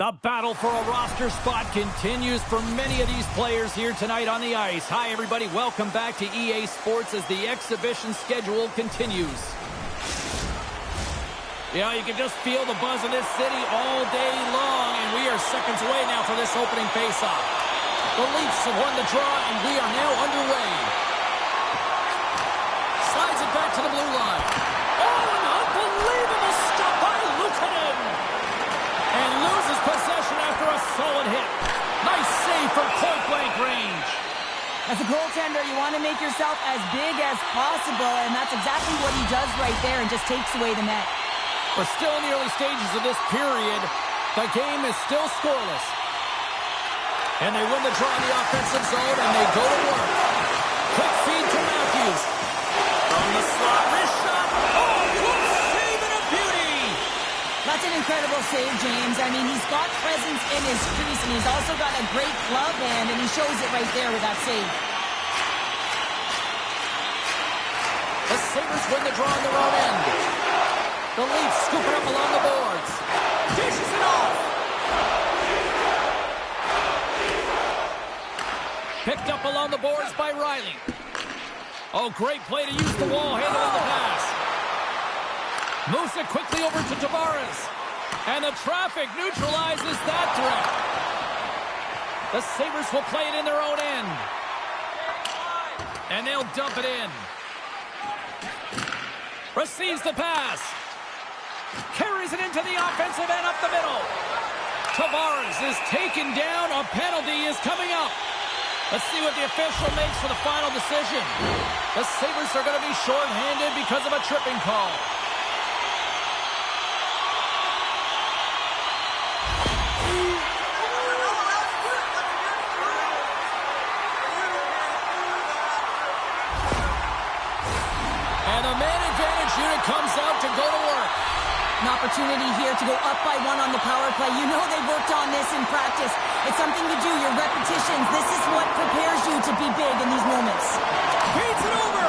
The battle for a roster spot continues for many of these players here tonight on the ice. Hi, everybody. Welcome back to EA Sports as the exhibition schedule continues. Yeah, you can just feel the buzz of this city all day long, and we are seconds away now for this opening faceoff. The Leafs have won the draw, and we are now underway. Slides it back to the blue line. Oh, an unbelievable stop by Luukkonen! And loses possession after a solid hit. Nice save from point-blank range. As a goaltender, you want to make yourself as big as possible, and that's exactly what he does right there and just takes away the net. We're still in the early stages of this period. The game is still scoreless. And they win the draw in the offensive zone, and they go to work. Quick feed to Matthews. From the slot, wrist shot. Oh, what a save and a beauty! That's an incredible save, James. I mean, he's got presence in his crease, and he's also got a great glove hand, and he shows it right there with that save. The Sabres win the draw on their own end. The Leafs scoop it up along the boards. Dishes it off. Picked up along the boards by Riley. Oh, great play to use the wall, handling the pass. Moves it quickly over to Tavares. And the traffic neutralizes that threat. The Sabres will play it in their own end. And they'll dump it in. Receives the pass. Carries it into the offensive end up the middle. Tavares is taken down. A penalty is coming up. Let's see what the official makes for the final decision. The Sabres are going to be shorthanded because of a tripping call. And the man advantage unit comes out to go to work. An opportunity here to go up by one on the power play. You know they've worked on this in practice. It's something to do, your repetitions. This is what prepares you to be big in these moments. Beats it over!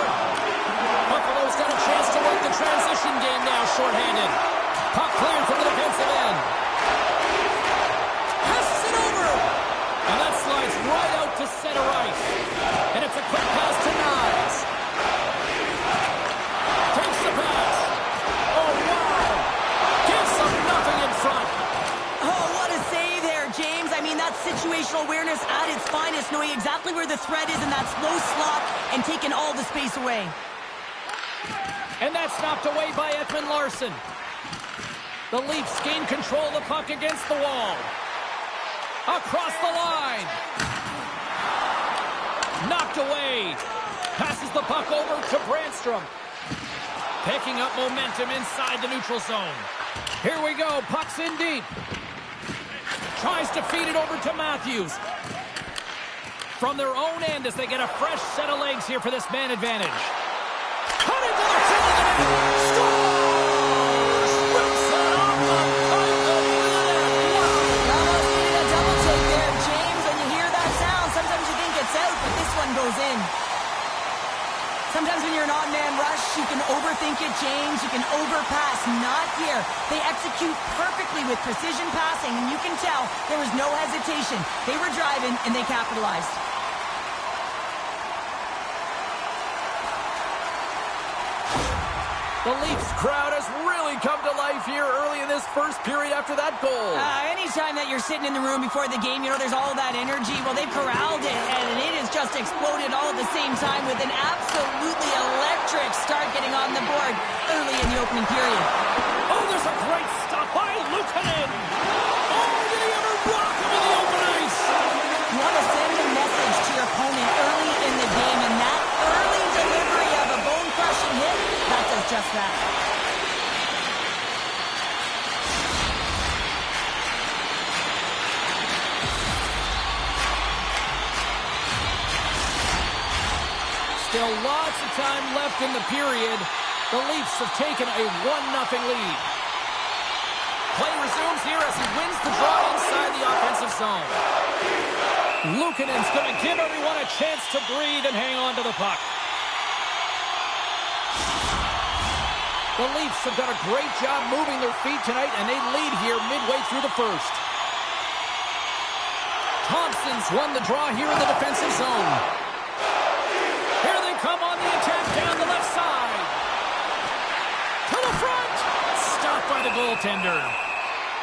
Buffalo's got a chance to work the transition game now, shorthanded. Puck cleared from the defensive end. Passes it over! And that slides right out to center ice. And it's a quick pass to Nyes. Takes the pass. Oh, wow! Gives them nothing in front. Oh, what a save there, James. I mean, that's situational awareness at its finest, knowing exactly where the threat is in that slow slot and taking all the space away. And that's knocked away by Edmund Larson. The Leafs gain control of the puck against the wall. Across the line. Knocked away. Passes the puck over to Brandstrom. Picking up momentum inside the neutral zone. Here we go. Puck's in deep. Tries to feed it over to Matthews. From their own end as they get a fresh set of legs here for this man advantage. Cut into the field of the net. Scores! Wilson on the pipe of the net. Wow! Almost needed a double take there, James. When you hear that sound, sometimes you think it's out, but this one goes in. Sometimes when you're an odd-man rush, you can overthink it, James. You can overpass. Not here. They execute perfectly with precision passing, and you can tell there was no hesitation. They were driving, and they capitalized. The Leafs crowd has really come to life here early in this first period after that goal. Anytime that you're sitting in the room before the game, you know, there's all that energy. Well, they've corralled it, and it has just exploded all at the same time with an absolutely electric start getting on the board early in the opening period. Oh, there's a great stop by Luukkonen. Oh, did he ever rock him in the open ice? You want to send a message to your opponent early in the game, and that early delivery of a bone-crushing hit, that does just that. Still lots of time left in the period. The Leafs have taken a 1-0 lead. Play resumes here as he wins the draw inside the offensive zone. Luukkonen's going to give everyone a chance to breathe and hang on to the puck. The Leafs have done a great job moving their feet tonight, and they lead here midway through the first. Boston's won the draw here in the defensive zone. Here they come on the attack down the left side. To the front. Stopped by the goaltender.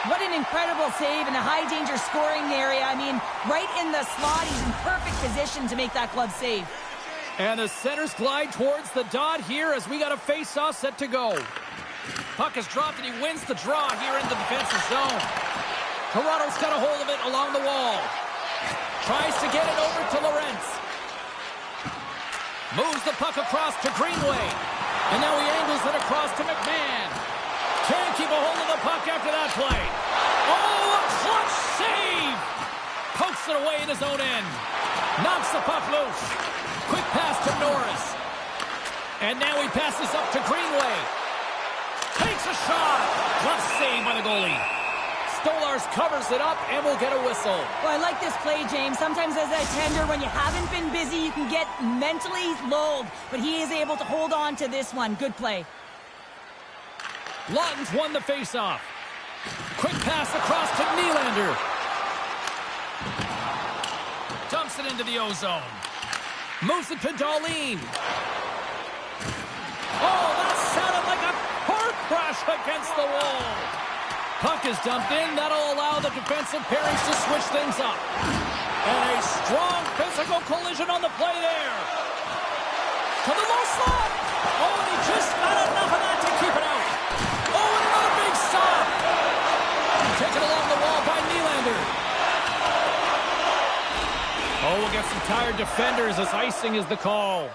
What an incredible save in a high-danger scoring area. I mean, right in the slot. He's in perfect position to make that glove save. And the centers glide towards the dot here as we got a face-off set to go. Puck is dropped and he wins the draw here in the defensive zone. Toronto's got a hold of it along the wall. Tries to get it over to Lorentz. Moves the puck across to Greenway. And now he angles it across to McMahon. Can't keep a hold of the puck after that play. Oh, a clutch save! Pokes it away in his own end. Knocks the puck loose. Quick pass to Norris. And now he passes up to Greenway. Takes a shot. Glove save by the goalie. Stolarz covers it up and will get a whistle. Well, I like this play, James. Sometimes as a tender, when you haven't been busy, you can get mentally lulled. But he is able to hold on to this one. Good play. Lawton's won the faceoff. Quick pass across to Nylander. Dumps it into the O-zone. Moves it to Dahlin. Oh, that sounded like a car crash against the wall. Puck is dumped in. That'll allow the defensive pairings to switch things up. And a strong physical collision on the play there. To the low slot. Oh, and he just got enough of that to keep it out. Oh, and another big stop. Taken along the wall by Nylander. Oh, we'll get some tired defenders as icing is the call.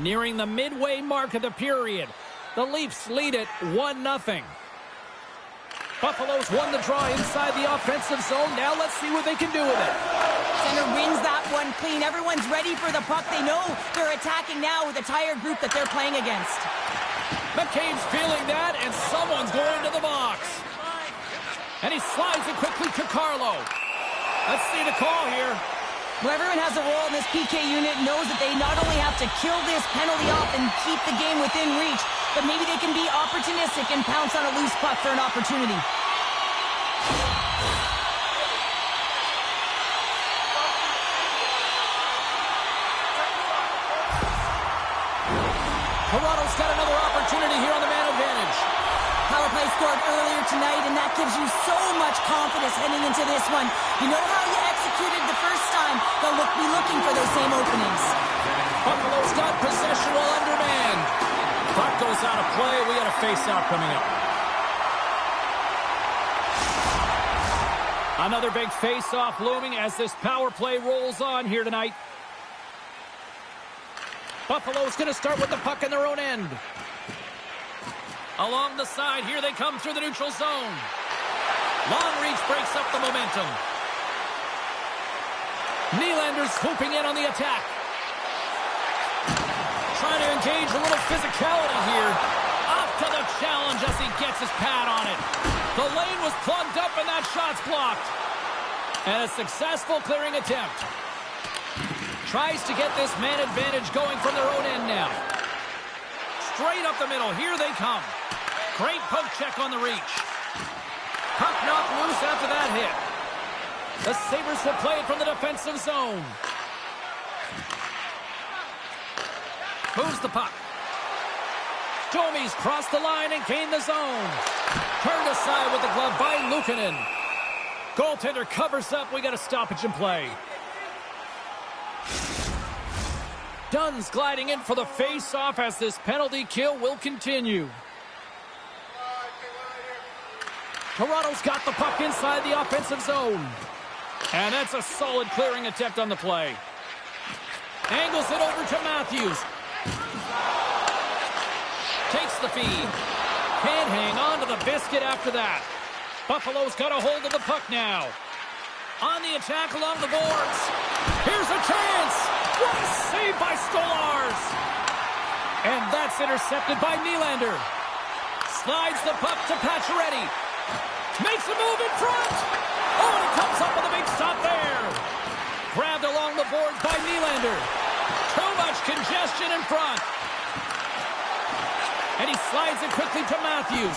Nearing the midway mark of the period. The Leafs lead it 1-0. Buffalo's won the draw inside the offensive zone. Now let's see what they can do with it. Center wins that one clean. Everyone's ready for the puck. They know they're attacking now with a tired group that they're playing against. McCabe's feeling that, and someone's going to the box. And he slides it quickly to Carlo. Let's see the call here. Well, everyone has a role in this PK unit, knows that they not only have to kill this penalty off and keep the game within reach, but maybe they can be opportunistic and pounce on a loose puck for an opportunity. Toronto's got another opportunity here on the man advantage. Power play scored earlier tonight, and that gives you so much confidence heading into this one. You know how you executed the first time. They'll be looking for those same openings. Buffalo's got possession while undermanned. Puck goes out of play. We got a face-off coming up. Another big face-off looming as this power play rolls on here tonight. Buffalo's going to start with the puck in their own end. Along the side, here they come through the neutral zone. Long reach breaks up the momentum. Nylander's swooping in on the attack. Trying to engage a little physicality here. Up to the challenge as he gets his pad on it. The lane was plugged up and that shot's blocked. And a successful clearing attempt. Tries to get this man advantage going from their own end now. Straight up the middle. Here they come. Great poke check on the reach. Puck knocked loose after that hit. The Sabres will play it from the defensive zone. Moves the puck. Domi's crossed the line and gained the zone. Turned aside with the glove by Luukkonen. Goaltender covers up. We got a stoppage in play. Dunn's gliding in for the face-off as this penalty kill will continue. Toronto's got the puck inside the offensive zone. And that's a solid clearing attempt on the play. Angles it over to Matthews. Takes the feed. Can't hang on to the biscuit after that. Buffalo's got a hold of the puck now. On the attack along the boards. Here's a chance. What a save by Stolarz. And that's intercepted by Nylander. Slides the puck to Pacioretty. Makes a move in front. Oh, and he comes up with a big stop there. Grabbed along the boards by Nylander. Too much congestion possession in front. And he slides it quickly to Matthews.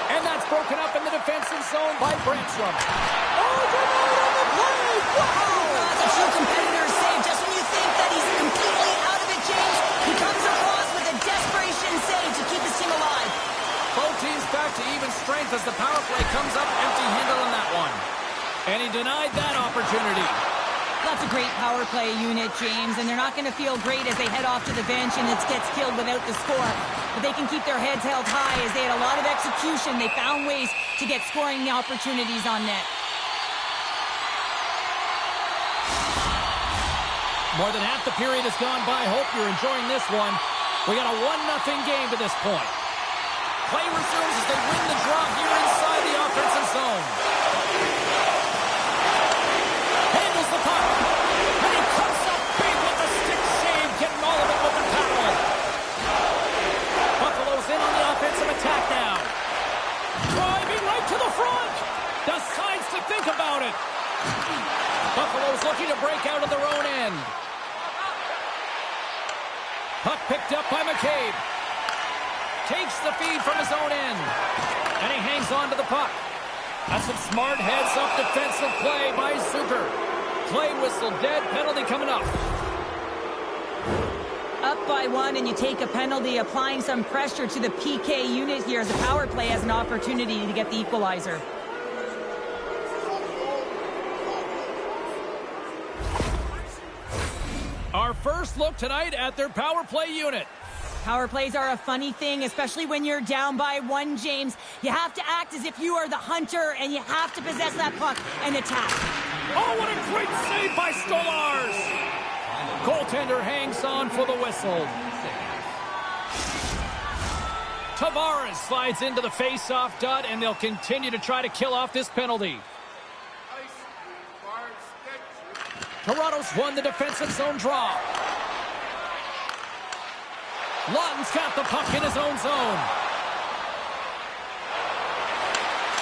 And that's broken up in the defensive zone by Brandstrom. Oh, denied on the play! Wow! That's a true competitor's save. Just when you think that he's completely out of it, James, he comes across with a desperation save to keep his team alive. Both teams back to even strength as the power play comes up empty-handed on that one. And he denied that opportunity. That's a great power play unit, James, and they're not going to feel great as they head off to the bench and it gets killed without the score. But they can keep their heads held high as they had a lot of execution. They found ways to get scoring opportunities on net. More than half the period has gone by. Hope you're enjoying this one. We got a 1-0 game to this point. Play resumes as they win the draw here inside the offensive zone. Handles the puck. And he comes up big with the stick save, getting all of it with the tackle. Buffalo's in on the offensive attack now. Driving right to the front. Decides to think about it. Buffalo's looking to break out of their own end. Puck picked up by McCabe. Takes the feed from his own end. And he hangs on to the puck. That's some smart heads-up defensive play by Zucker. Play whistle dead. Penalty coming up. Up by 1 and you take a penalty, applying some pressure to the PK unit here as the power play has an opportunity to get the equalizer. Our first look tonight at their power play unit. Power plays are a funny thing, especially when you're down by 1, James. You have to act as if you are the hunter, and you have to possess that puck and attack. Oh, what a great save by Stolarz! Goaltender hangs on for the whistle. Tavares slides into the face-off dot, and they'll continue to try to kill off this penalty. Toronto's won the defensive zone draw. Lawton's got the puck in his own zone.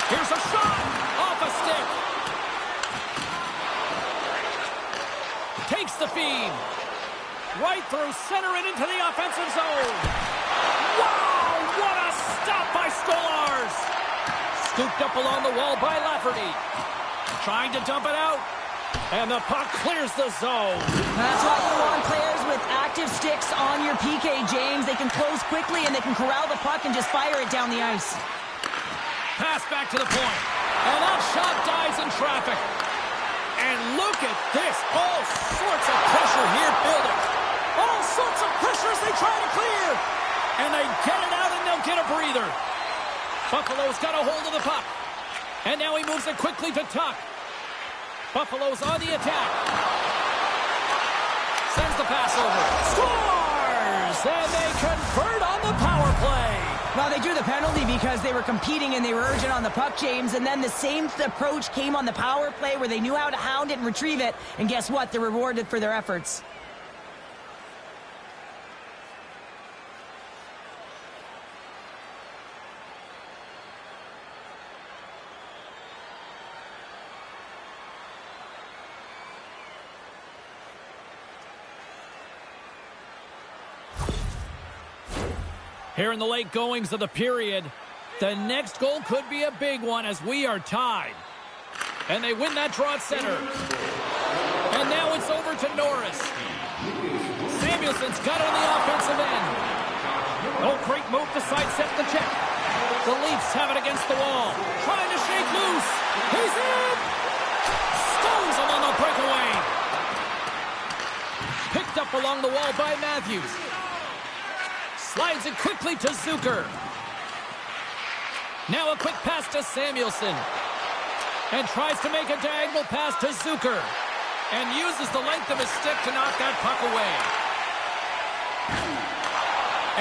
Here's a shot off a stick. Takes the feed. Right through center and into the offensive zone. Wow, what a stop by Stolarz. Scooped up along the wall by Lafferty. Trying to dump it out. And the puck clears the zone. That's why you want players with active sticks on your PK, James. They can close quickly and they can corral the puck and just fire it down the ice. Pass back to the point. And that shot dies in traffic. And look at this. All sorts of pressure here building. All sorts of pressure as they try to clear. And they get it out and they'll get a breather. Buffalo's got a hold of the puck. And now he moves it quickly to Tuck. Buffalo's on the attack. Sends the pass over. Scores! And they convert on the power play. Well, they drew the penalty because they were competing and they were urgent on the puck, James. And then the same approach came on the power play where they knew how to hound it and retrieve it. And guess what? They're rewarded for their efforts. Here in the late goings of the period, the next goal could be a big one as we are tied. And they win that draw at center. And now it's over to Norris. Samuelson's got it on the offensive end. Oh, great move to sidestep the check. The Leafs have it against the wall. Trying to shake loose. He's in! Stones him on the breakaway. Picked up along the wall by Matthews. Slides it quickly to Zucker. Now a quick pass to Samuelson. And tries to make a diagonal pass to Zucker. And uses the length of his stick to knock that puck away.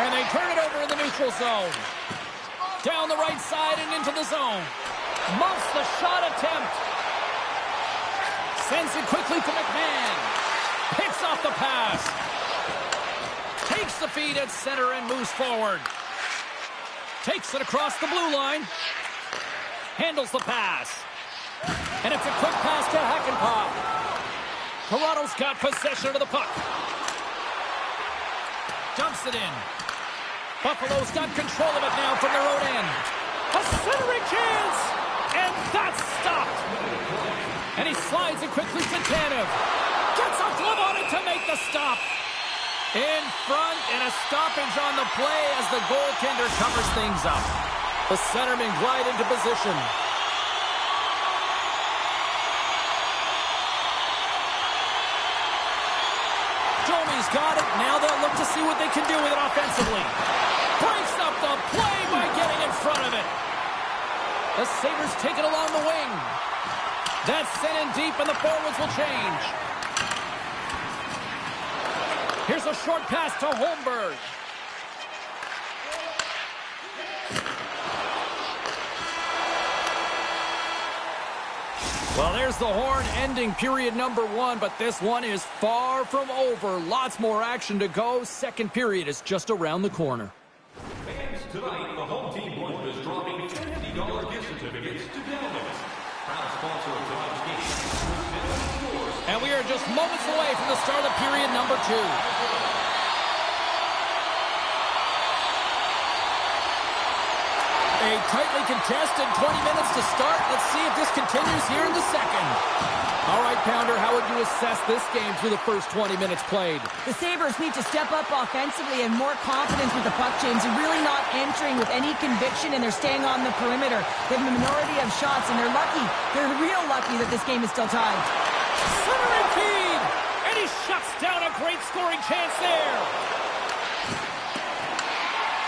And they turn it over in the neutral zone. Down the right side and into the zone. Muffs the shot attempt. Sends it quickly to McMahon. Picks off the pass. Takes the feed at center and moves forward. Takes it across the blue line. Handles the pass. And it's a quick pass to Hakanpää. Toronto's got possession of the puck. dumps it in. Buffalo's got control of it now from their own end. A centering chance! And that's stopped. And he slides it quickly to Tanev. Gets a glove on it to make the stop. In front, and a stoppage on the play as the goaltender covers things up. The centermen glide into position. Domi's got it. Now they'll look to see what they can do with it offensively. Breaks up the play by getting in front of it. The Sabres take it along the wing. That's sent in deep, and the forwards will change. Here's a short pass to Holmberg. Well, there's the horn ending period number 1, but this one is far from over. Lots more action to go. Second period is just around the corner. Fans, tonight, the home team is dropping $50 gift certificates to Delmas. Proud sponsor of tonight's game. And we are just moments away from the start of period number 2. A tightly contested 20 minutes to start. Let's see if this continues here in the second. All right, Pounder, how would you assess this game through the first 20 minutes played? The Sabres need to step up offensively and more confidence with the puck, James. They're really not entering with any conviction, and they're staying on the perimeter. They have a minority of shots, and they're lucky. They're real lucky that this game is still tied. Centering feed! And he shuts down a great scoring chance there.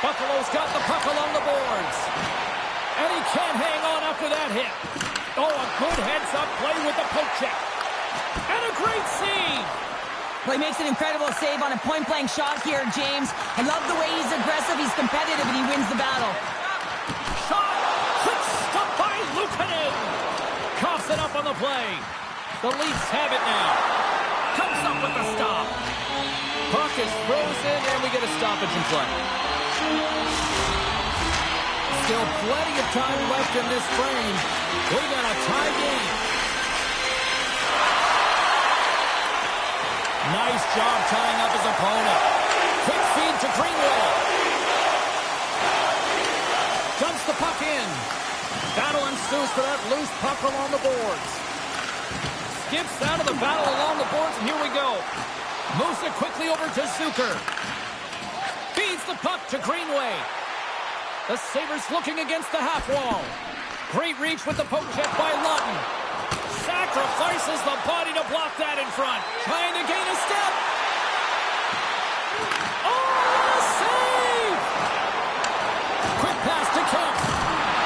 Buffalo's got the puck along the boards. And he can't hang on after that hit. Oh, a good heads-up play with the poke check. And a great save. Well, he makes an incredible save on a point-blank shot here, James. I love the way he's aggressive, he's competitive, and he wins the battle. Shot! Quick stop by Luukkonen. Coughs it up on the play. The Leafs have it now. Comes up with the stop. Puck is frozen, and we get a stoppage in play. Still plenty of time left in this frame. We got a tie game. Nice job tying up his opponent. Quick feed to Greenway. Dumps the puck in. Battle ensues for that loose puck along the boards. Skips out of the battle along the boards, and here we go. Moves it quickly over to Zucker. Feeds the puck to Greenway. The Sabres looking against the half wall. Great reach with the poke check by Lutton. Sacrifices the body to block that in front. Trying to gain a step. Oh, a save! Quick pass to Kemp.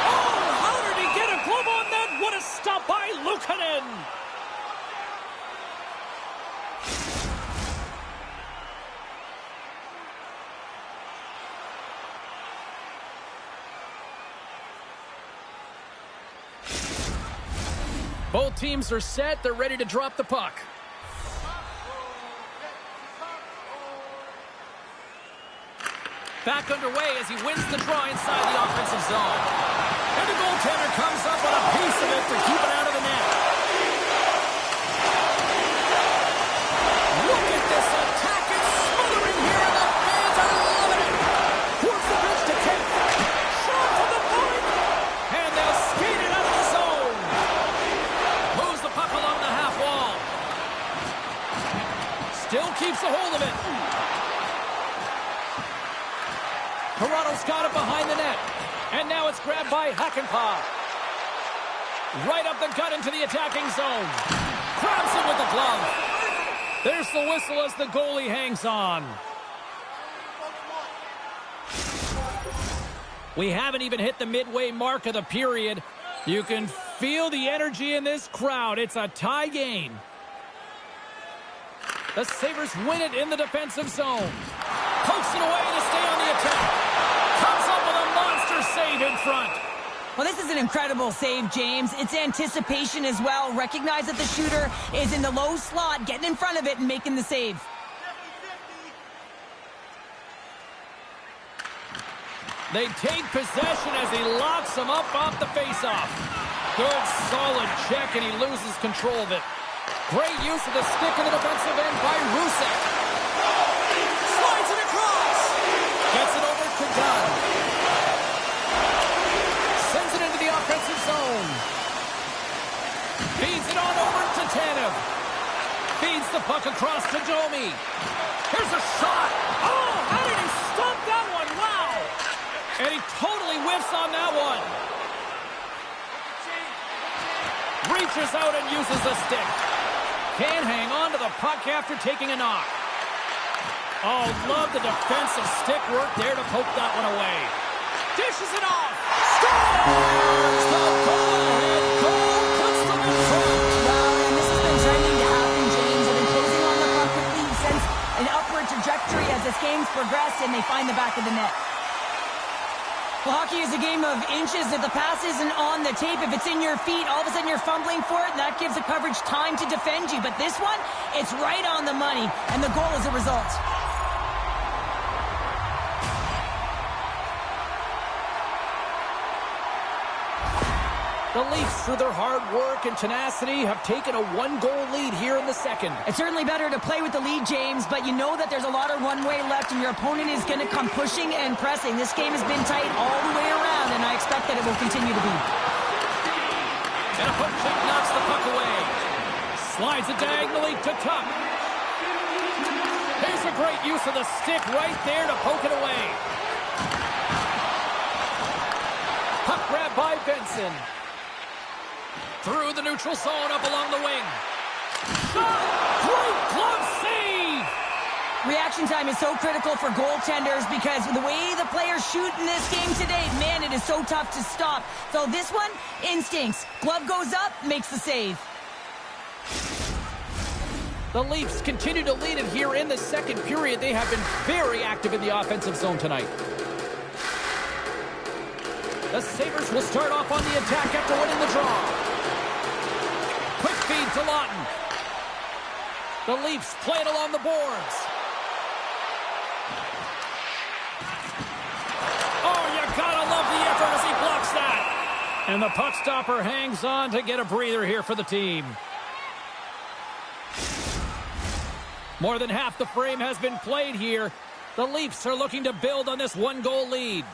Oh, how did he get a glove on that? What a stop by Luukkonen. Both teams are set. They're ready to drop the puck. Back underway as he wins the draw inside the offensive zone. And the goaltender comes up with a piece of it to keep it out of the net. Look at this attack. It's smothering here, and the fans are loving it. Towards the bridge to take. Shot to the point. And they'll skate it out of the zone. Moves the puck along the half wall. Still keeps a hold of it. Toronto's got it behind the net. And now it's grabbed by Hakanpää. Right up the gut into the attacking zone. Grabs it with the glove. There's the whistle as the goalie hangs on. We haven't even hit the midway mark of the period. You can feel the energy in this crowd. It's a tie game. The Sabres win it in the defensive zone. Pokes it away to stay on the attack. Comes up with a monster save in front. Well, this is an incredible save, James. It's anticipation as well. Recognize that the shooter is in the low slot, getting in front of it and making the save. They take possession as he locks him up off the faceoff. Good, solid check, and he loses control of it. Great use of the stick in the defensive end by Rusek. Slides it across. puck across to Domi. Here's a shot. Oh, how did he stop that one? Wow. And he totally whiffs on that one. Reaches out and uses the stick. Can't hang on to the puck after taking a knock. Oh, love the defensive stick work there to poke that one away. Dishes it off. Scores! The go-ahead goal puts them in front. Well, and this has been trending to happen, James. They've been closing on the puck quickly. He sends an upward trajectory as this game's progressed, and they find the back of the net. Well, hockey is a game of inches. If the pass isn't on the tape, if it's in your feet, all of a sudden you're fumbling for it, and that gives the coverage time to defend you. But this one, it's right on the money, and the goal is a result. The Leafs, through their hard work and tenacity, have taken a one-goal lead here in the second. It's certainly better to play with the lead, James, but you know that there's a lot of runway left, and your opponent is going to come pushing and pressing. This game has been tight all the way around, and I expect that it will continue to be. And a hook check knocks the puck away. Slides it diagonally to Tuck. Here's a great use of the stick right there to poke it away. Puck grab by Benson. Through the neutral zone, up along the wing. Shot! Great glove save! Reaction time is so critical for goaltenders because the way the players shoot in this game today, man, it is so tough to stop. So this one, instincts. Glove goes up, makes the save. The Leafs continue to lead it here in the second period. They have been very active in the offensive zone tonight. The Sabres will start off on the attack after winning the draw. Quick feed to Lawton. The Leafs play it along the boards. Oh, you gotta love the effort as he blocks that. And the puck stopper hangs on to get a breather here for the team. More than half the frame has been played here. The Leafs are looking to build on this one-goal lead.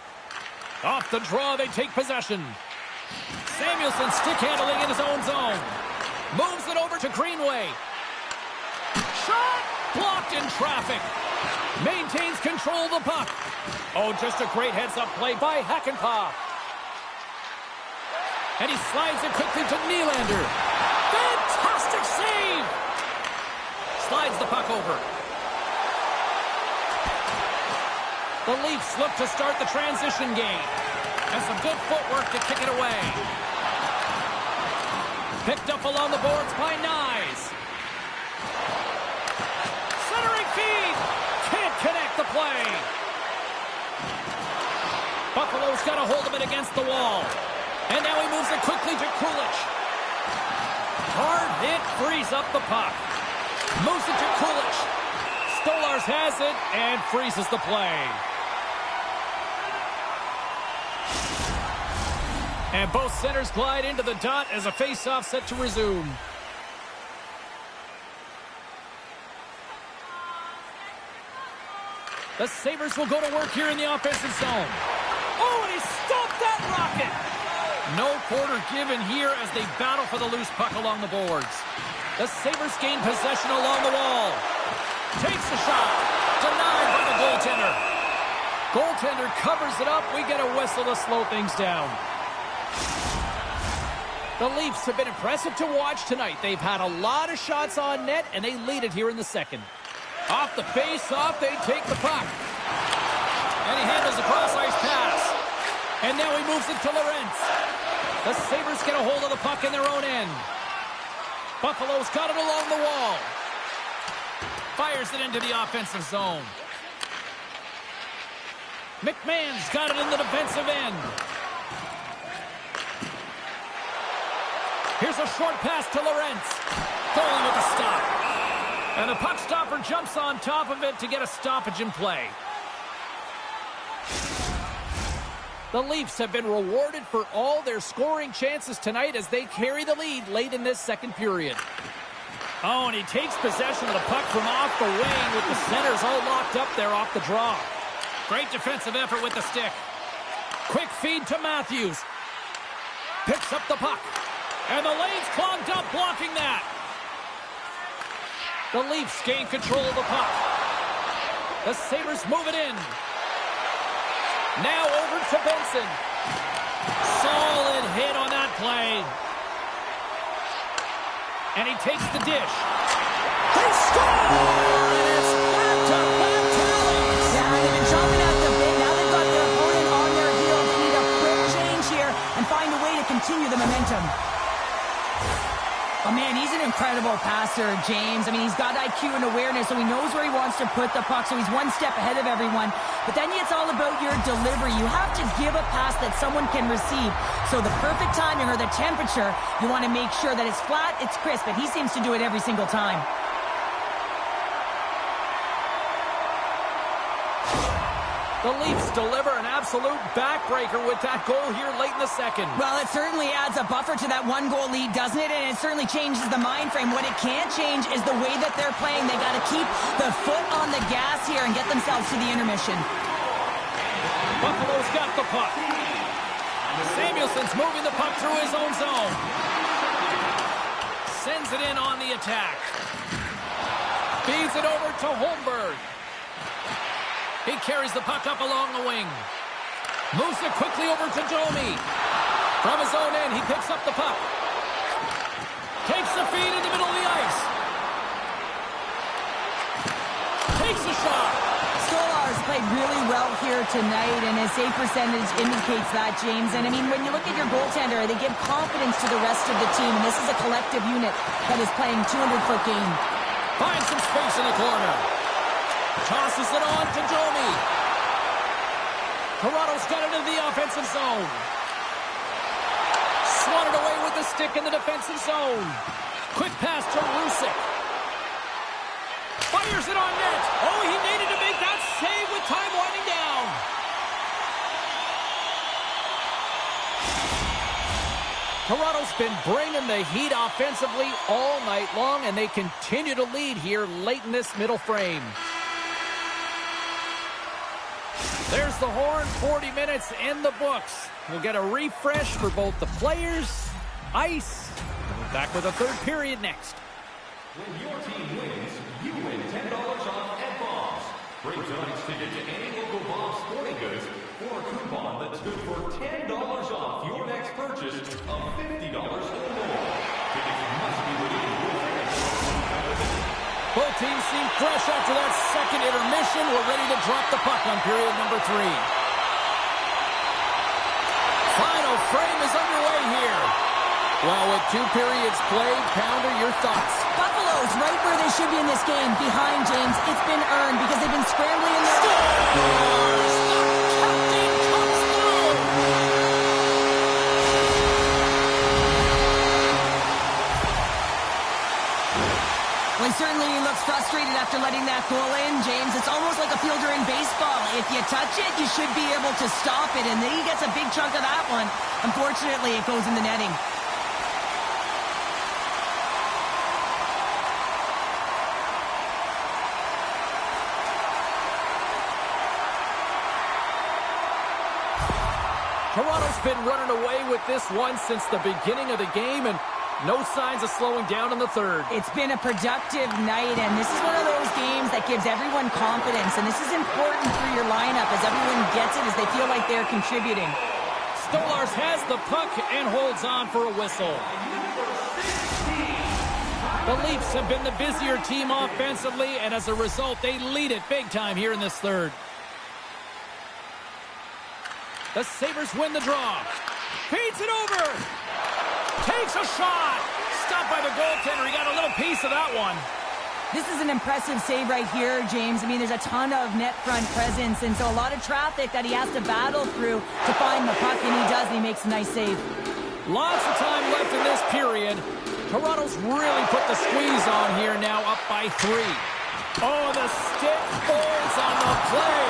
Off the draw, they take possession. Samuelsson stick handling in his own zone. Moves it over to Greenway. Shot! Blocked in traffic. Maintains control of the puck. Oh, just a great heads-up play by Hakanpää. And he slides it quickly to Nylander. Fantastic save! Slides the puck over. The Leafs look to start the transition game. And some good footwork to kick it away. Picked up along the boards by Nyes. Centering feed. Can't connect the play. Buffalo's got a hold of it against the wall. And now he moves it quickly to Kulich. Hard hit frees up the puck. Moves it to Kulich. Stolarz has it and freezes the play. And both centers glide into the dot as a face-off set to resume. The Sabres will go to work here in the offensive zone. Oh, and he stopped that rocket! No quarter given here as they battle for the loose puck along the boards. The Sabres gain possession along the wall. Takes the shot. Denied by the goaltender. Goaltender covers it up. We get a whistle to slow things down. The Leafs have been impressive to watch tonight. They've had a lot of shots on net, and they lead it here in the second. Off the face-off, they take the puck. And he handles a cross-ice pass. And now he moves it to Lorentz. The Sabres get a hold of the puck in their own end. Buffalo's got it along the wall. Fires it into the offensive zone. McMahon's got it in the defensive end. Here's a short pass to Lorentz. Foley with a stop. And the puck stopper jumps on top of it to get a stoppage in play. The Leafs have been rewarded for all their scoring chances tonight as they carry the lead late in this second period. Oh, and he takes possession of the puck from off the wing with the centers all locked up there off the draw. Great defensive effort with the stick. Quick feed to Matthews. Picks up the puck. And the lane's clogged up blocking that. The Leafs gain control of the puck. The Sabres move it in. Now over to Benson. Solid hit on that play. And he takes the dish. They score! And it's back-to-back tallies. Yeah, they've been chomping at the bit. Now they've got their opponent on their heels. They need a quick change here and find a way to continue the momentum. Oh, man, he's an incredible passer, James. I mean, he's got IQ and awareness, so he knows where he wants to put the puck, so he's one step ahead of everyone. But then it's all about your delivery. You have to give a pass that someone can receive. So the perfect timing or the temperature, you want to make sure that it's flat, it's crisp, and he seems to do it every single time. The Leafs deliver an absolute backbreaker with that goal here late in the second. Well, it certainly adds a buffer to that one-goal lead, doesn't it? And it certainly changes the mind frame. What it can't change is the way that they're playing. They got to keep the foot on the gas here and get themselves to the intermission. Buffalo's got the puck. Samuelson's moving the puck through his own zone. Sends it in on the attack. Feeds it over to Holmberg. He carries the puck up along the wing. Moves it quickly over to Domi. From his own end, he picks up the puck. Takes the feed in the middle of the ice. Takes a shot. Stolar's played really well here tonight, and his save percentage indicates that, James. And, I mean, when you look at your goaltender, they give confidence to the rest of the team, and this is a collective unit that is playing 200-foot game. Finds some space in the corner. Tosses it on to Domi. Toronto's got it in the offensive zone. Swatted away with the stick in the defensive zone. Quick pass to Rusick. Fires it on net. Oh, he needed to make that save with time winding down. Toronto's been bringing the heat offensively all night long, and they continue to lead here late in this middle frame. There's the horn, 40 minutes in the books. We'll get a refresh for both the players, ice, and we're back with a third period next. When your team wins, you win $10 off at Bob's. Bring tonight's ticket to any local Bob's Sporting Goods for a coupon that's good for $10 off your next purchase of $50 or more. Tickets must be redeemed with Both teams seem fresh after that second intermission. We're ready to drop the puck on period number 3. Final frame is underway here. Well, with 2 periods played, Pounder, your thoughts? Buffalo's right where they should be in this game. Behind, James. It's been earned because they've been scrambling in their... Scores! The captain comes through! Well, he certainly looks frustrated after letting that goal in, James. It's almost like a fielder in baseball. If you touch it, you should be able to stop it, and then he gets a big chunk of that one. Unfortunately, it goes in the netting. Toronto's been running away with this one since the beginning of the game, and no signs of slowing down in the third. It's been a productive night, and this is one of those games that gives everyone confidence, and this is important for your lineup as everyone gets it, as they feel like they're contributing. Stolarz has the puck and holds on for a whistle. The Leafs have been the busier team offensively, and as a result, they lead it big time here in this third. The Sabres win the draw. Feeds it over. Takes a shot. Stopped by the goaltender. He got a little piece of that one. This is an impressive save right here, James. I mean, there's a ton of net front presence, and so a lot of traffic that he has to battle through to find the puck, and he does, and he makes a nice save. Lots of time left in this period. Toronto's really put the squeeze on here now, up by 3. Oh, the stick falls on the play.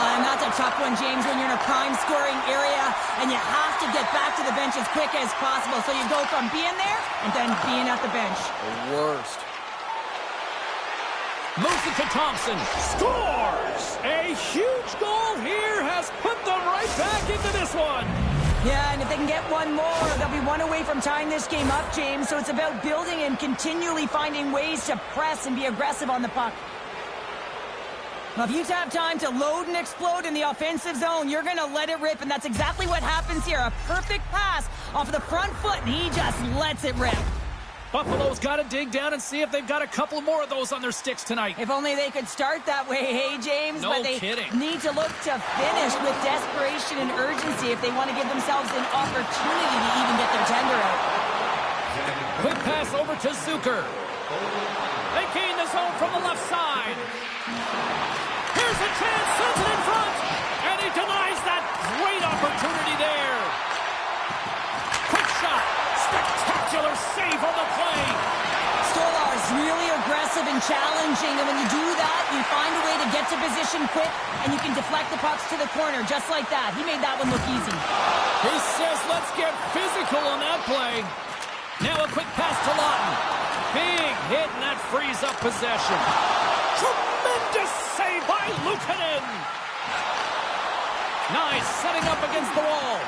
And that's a tough one, James, when you're in a prime scoring area and you have to get back to the bench as quick as possible. So you go from being there and then being at the bench. The worst. Moves it to Thompson. Scores! A huge goal here has put them right back into this one. Yeah, and if they can get one more, they'll be one away from tying this game up, James. So it's about building and continually finding ways to press and be aggressive on the puck. Well, if you have time to load and explode in the offensive zone, you're going to let it rip, and that's exactly what happens here. A perfect pass off of the front foot, and he just lets it rip. Buffalo's got to dig down and see if they've got a couple more of those on their sticks tonight. If only they could start that way, hey, James? No but they kidding. need to look to finish with desperation and urgency if they want to give themselves an opportunity to even get their tender out. Quick pass over to Zucker. They gain the zone from the left side. Here's a chance, sends it in front, and he denies that great opportunity there. Quick shot, spectacular save on the play. Stolar's really aggressive and challenging, and when you do that, you find a way to get to position quick, and you can deflect the pucks to the corner, just like that. He made that one look easy. He says, let's get physical on that play. Now a quick pass to Lawton. Big hit, and that frees up possession. Tremendous save by Luukkonen. Nice, setting up against the wall.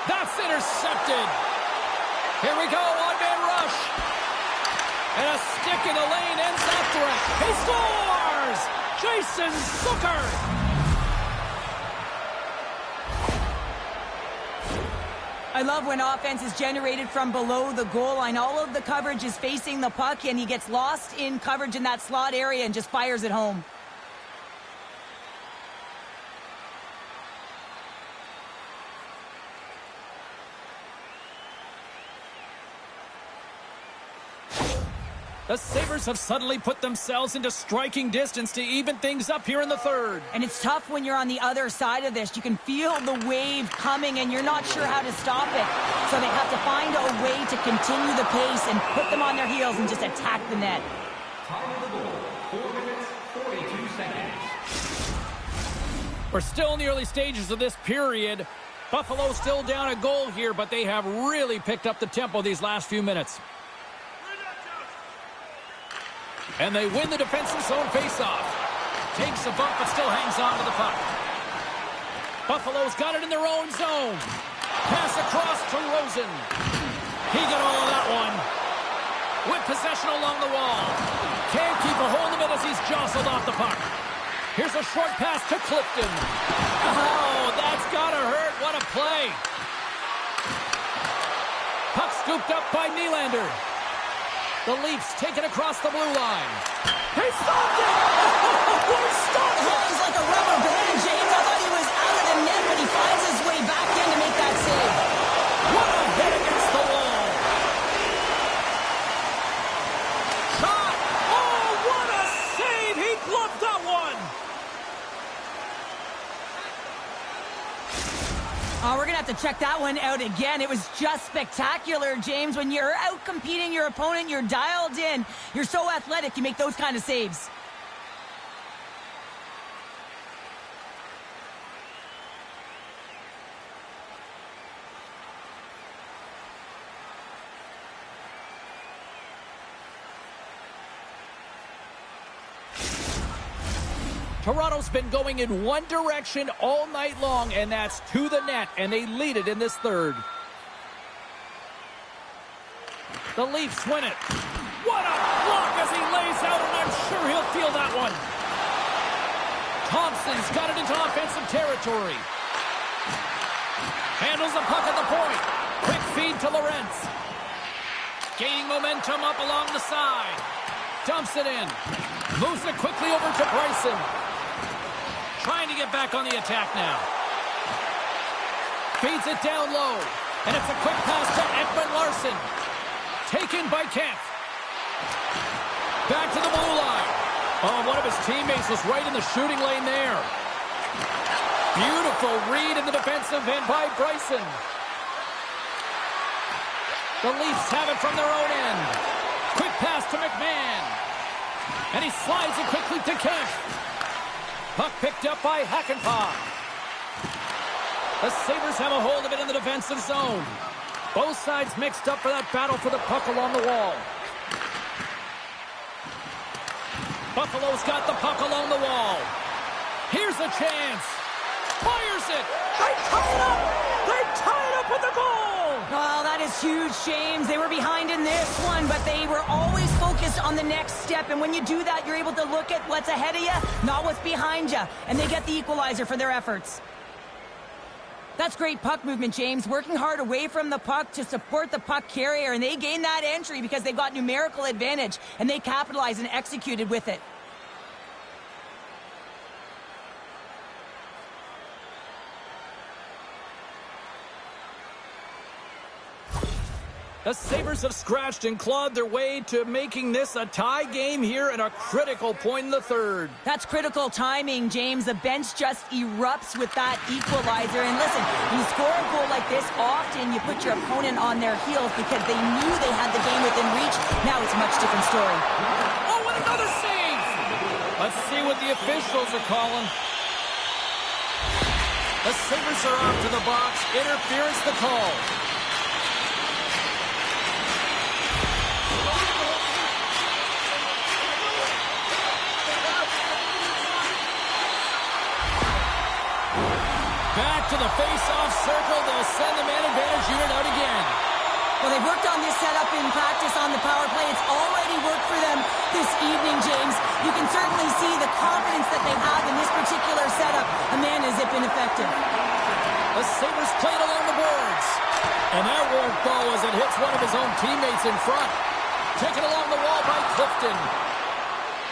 That's intercepted. Here we go, one-man rush. And a stick in the lane ends after it. He scores! Jason Zucker! I love when offense is generated from below the goal line. All of the coverage is facing the puck, and he gets lost in coverage in that slot area and just fires it home. The Sabres have suddenly put themselves into striking distance to even things up here in the third. And it's tough when you're on the other side of this. You can feel the wave coming, and you're not sure how to stop it. So they have to find a way to continue the pace and put them on their heels and just attack the net. Time of the goal, 4 minutes, 42 seconds. We're still in the early stages of this period. Buffalo still down a goal here, but they have really picked up the tempo these last few minutes. And they win the defensive zone faceoff. Takes a bump, but still hangs on to the puck. Buffalo's got it in their own zone. Pass across to Rosen. He got all of that one. With possession along the wall. Can't keep a hold of it as he's jostled off the puck. Here's a short pass to Clifton. Oh, that's gotta hurt. What a play. Puck scooped up by Nylander. The Leafs take it across the blue line. He stopped it! He stopped it! He's like a rubber band, James. I thought he was out of the net, but he finds his way back in to make that save. What a hit against the wall! Shot! Oh, what a save! He gloved that one! Oh, we're going to have to check that one out again. It was just spectacular, James. When you're out competing your opponent, you're dialed in. You're so athletic, you make those kind of saves. Toronto's been going in one direction all night long, and that's to the net, and they lead it in this third. The Leafs win it. What a block as he lays out, and I'm sure he'll feel that one. Thompson's got it into offensive territory. Handles the puck at the point. Quick feed to Lorentz. Gaining momentum up along the side. Dumps it in. Moves it quickly over to Bryson. Trying to get back on the attack now. Feeds it down low. And it's a quick pass to Ekman Larsson. Taken by Kemp. Back to the blue line. Oh, one of his teammates was right in the shooting lane there. Beautiful read in the defensive end by Bryson. The Leafs have it from their own end. Quick pass to McMahon. And he slides it quickly to Kemp. Puck picked up by Hakanpää. The Sabres have a hold of it in the defensive zone. Both sides mixed up for that battle for the puck along the wall. Buffalo's got the puck along the wall. Here's a chance. Fires it. They tie it up. They tie it up up with the goal! Well, that is huge, James. They were behind in this one, but they were always focused on the next step. And when you do that, you're able to look at what's ahead of you, not what's behind you. And they get the equalizer for their efforts. That's great puck movement, James. Working hard away from the puck to support the puck carrier. And they gained that entry because they got numerical advantage. And they capitalized and executed with it. The Sabres have scratched and clawed their way to making this a tie game here at a critical point in the third. That's critical timing, James. The bench just erupts with that equalizer. And listen, when you score a goal like this, often you put your opponent on their heels because they knew they had the game within reach. Now it's a much different story. Oh, and another save! Let's see what the officials are calling. The Sabres are off to the box. Interference the call. Back to the face-off circle. They'll send the man advantage unit out again. Well, they've worked on this setup in practice on the power play. It's already worked for them this evening, James. You can certainly see the confidence that they have in this particular setup. A man is ineffective. The Sabres played along the boards. And that won't go as it hits one of his own teammates in front. Taken along the wall by Clifton.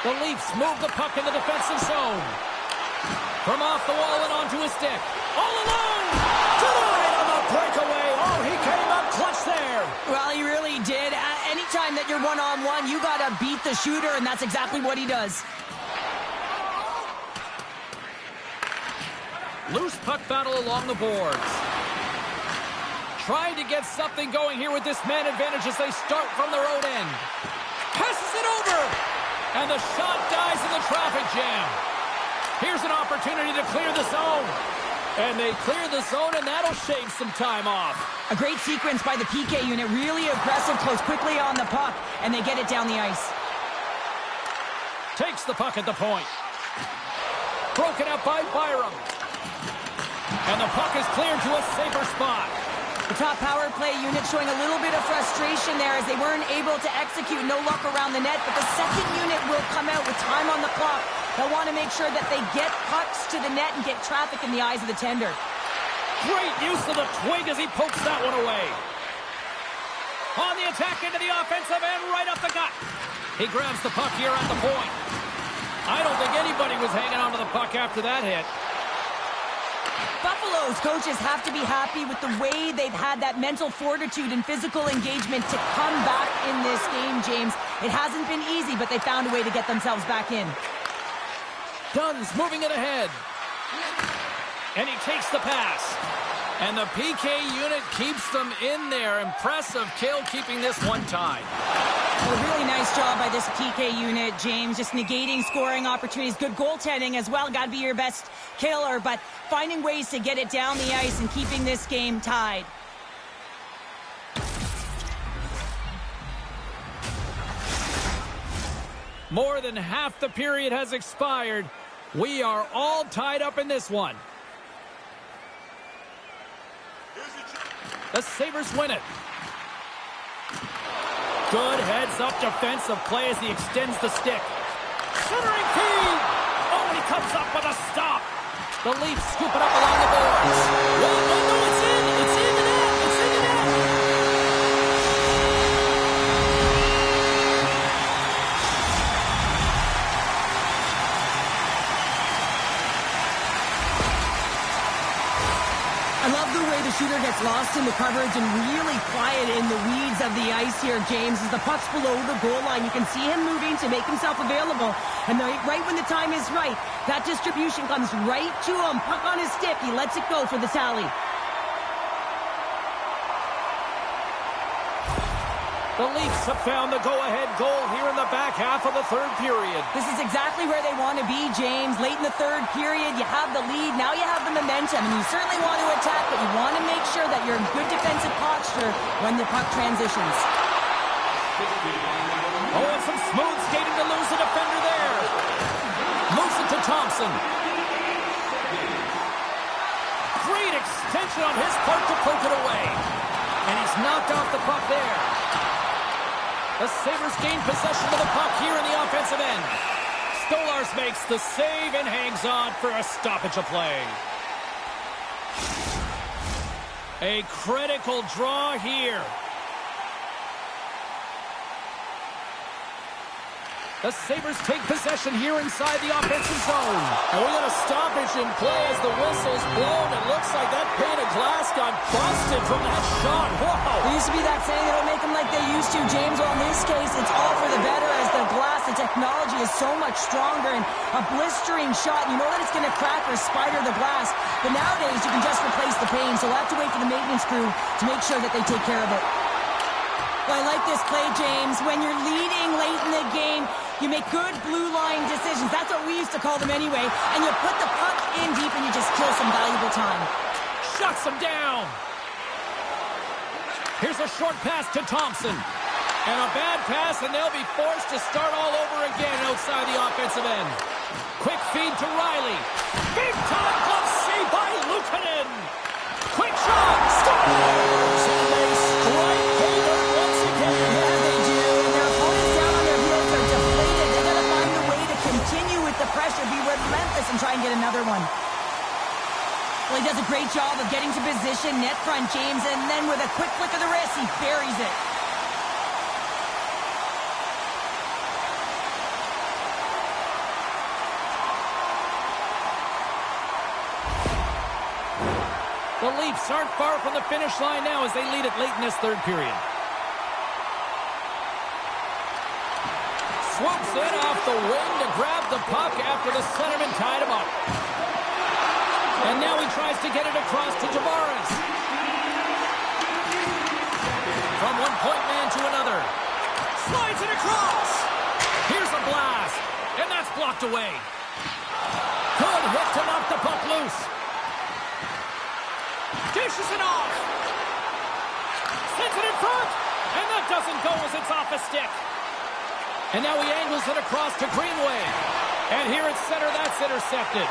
The Leafs move the puck in the defensive zone. From off the wall and onto his stick. All alone! Denied on the breakaway. Oh, he came up clutch there. Well, he really did. Anytime that you're one-on-one, you got to beat the shooter, and that's exactly what he does. Loose puck battle along the boards. Trying to get something going here with this man advantage as they start from their own end. Passes it over! And the shot dies in the traffic jam. Here's an opportunity to clear the zone. And they clear the zone, and that'll shave some time off. A great sequence by the PK unit. Really aggressive, close quickly on the puck, and they get it down the ice. Takes the puck at the point. Broken up by Byram. And the puck is cleared to a safer spot. The top power play unit showing a little bit of frustration there as they weren't able to execute. No luck around the net, but the second unit will come out with time on the clock. They'll want to make sure that they get pucks to the net and get traffic in the eyes of the tender. Great use of the twig as he pokes that one away. On the attack into the offensive end, right up the gut. He grabs the puck here at the point. I don't think anybody was hanging on to the puck after that hit. Buffalo's coaches have to be happy with the way they've had that mental fortitude and physical engagement to come back in this game, James. It hasn't been easy, but they found a way to get themselves back in. Dunn's moving it ahead. And he takes the pass. And the PK unit keeps them in there. Impressive kill keeping this one tied. Well, a really nice job by this PK unit, James. Just negating scoring opportunities. Good goaltending as well. Got to be your best killer. But finding ways to get it down the ice and keeping this game tied. More than half the period has expired. We are all tied up in this one. The Sabres win it. Good heads-up defensive play as he extends the stick. Centering feed! Oh, and he comes up with a stop. The Leafs scoop it up along the boards. No, it's in! It's in the net! It's in the net! I love the way the shooter gets lost in the coverage and really quiet in the weeds of the ice here, James. As the puck's below the goal line, you can see him moving to make himself available. And right when the time is right, that distribution comes right to him. Puck on his stick. He lets it go for the tally. The Leafs have found the go-ahead goal here in the back half of the third period. This is exactly where they want to be, James. Late in the third period, you have the lead. Now you have the momentum, and you certainly want to attack, but you want to make sure that you're in good defensive posture when the puck transitions. Oh, and some smooth skating to lose a defender there. Moves it to Thompson. Great extension intention on his part to poke it away. And he's knocked off the puck there. The Sabres gain possession of the puck here in the offensive end. Stolarz makes the save and hangs on for a stoppage of play. A critical draw here. The Sabres take possession here inside the offensive zone. And we got a stoppage in play as the whistle's blown. It looks like that pane of glass got busted from that shot. Whoa! There used to be that saying, they don't make them like they used to, James. Well, in this case, it's all for the better as the glass, the technology is so much stronger. And a blistering shot, you know that it's going to crack or spider the glass. But nowadays, you can just replace the pane. So we'll have to wait for the maintenance crew to make sure that they take care of it. Well, I like this play, James. When you're leading late in the game, you make good blue line decisions. That's what we used to call them anyway. And you put the puck in deep and you just kill some valuable time. Shuts him down. Here's a short pass to Thompson. And a bad pass, and they'll be forced to start all over again outside the offensive end. Quick feed to Riley. Big time glove save by Luukkonen. Quick shot. Stars! And they strike Taylor once again. Yeah, they do. And their opponents down on their heels are deflated. They got to find a way to continue with the pressure, be relentless, and try and get another one. Well, he does a great job of getting to position, net front, James, and then with a quick flick of the wrist, he buries it. The Leafs aren't far from the finish line now as they lead it late in this third period. Swoops in off the wing to grab the puck after the centerman tied him up. And now he tries to get it across to Tavares. From one point man to another. Slides it across. Here's a blast. And that's blocked away. Good hit to knock the puck loose. Dishes it off. Sends it in front. And that doesn't go as it's off a stick. And now he angles it across to Greenway. And here at center, that's intercepted.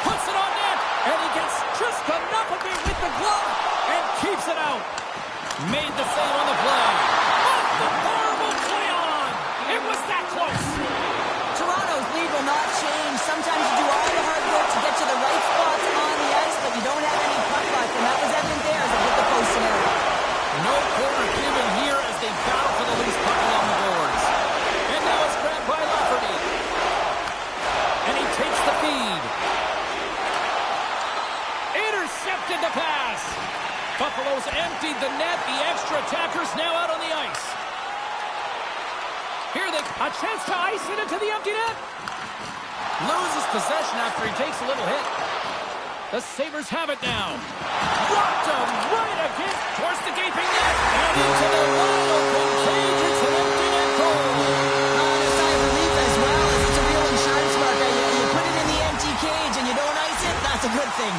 Puts it on net. And he gets just enough of it with the glove. And keeps it out. Made the save on the play. Off the bar will play on. It was that close. Toronto's lead will not change. Sometimes you do all the hard work to get to the right spots on the ice, but you don't have any puck luck. And that was Edmund there as it hit the post area. No corner given here as they battle for the loose puck along the boards. And now it's grabbed by Lafferty. And he takes the feed. Intercepted the pass. Buffalo's emptied the net. The extra attackers now out on the ice. Here a chance to ice it into the empty net. Loses possession after he takes a little hit. The Sabres have it now. Rocked him right against towards the gaping net. And into the wide open cage. It's an empty net goal. A sigh of relief as well as it's a real insurance marker. You put it in the empty cage and you don't ice it, that's a good thing.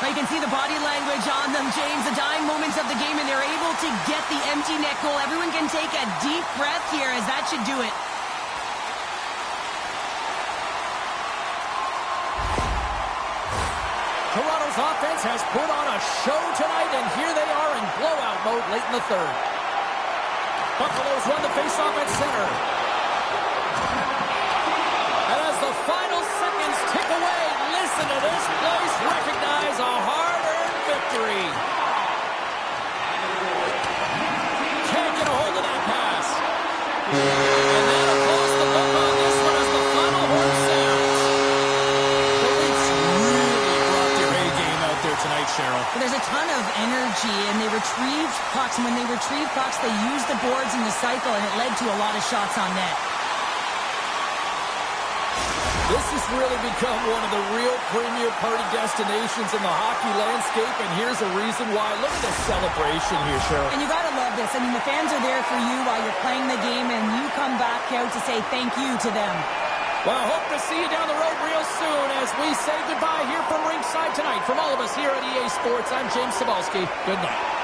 Now you can see the body language on them, James. The dying moments of the game, and they're able to get the empty net goal. Everyone can take a deep breath here, as that should do it. Toronto's offense has put on a show tonight, and here they are in blowout mode late in the third. Buffalo's won the faceoff at center. And as the final seconds tick away, listen to this place recognize a hard-earned victory. Can't get a hold of that pass. And that'll close the book on this one as the final horn sounds. The Leafs really brought their A game out there tonight, Cheryl. There's a ton of energy, and they retrieved pucks. And when they retrieved pucks, they used the boards in the cycle, and it led to a lot of shots on net. This has really become one of the real premier party destinations in the hockey landscape, and here's a reason why. Look at the celebration here, Cheryl. And you got to love this. I mean, the fans are there for you while you're playing the game, and you come back out to say thank you to them. Well, I hope to see you down the road real soon as we say goodbye here from ringside tonight. From all of us here at EA Sports, I'm James Cebulski. Good night.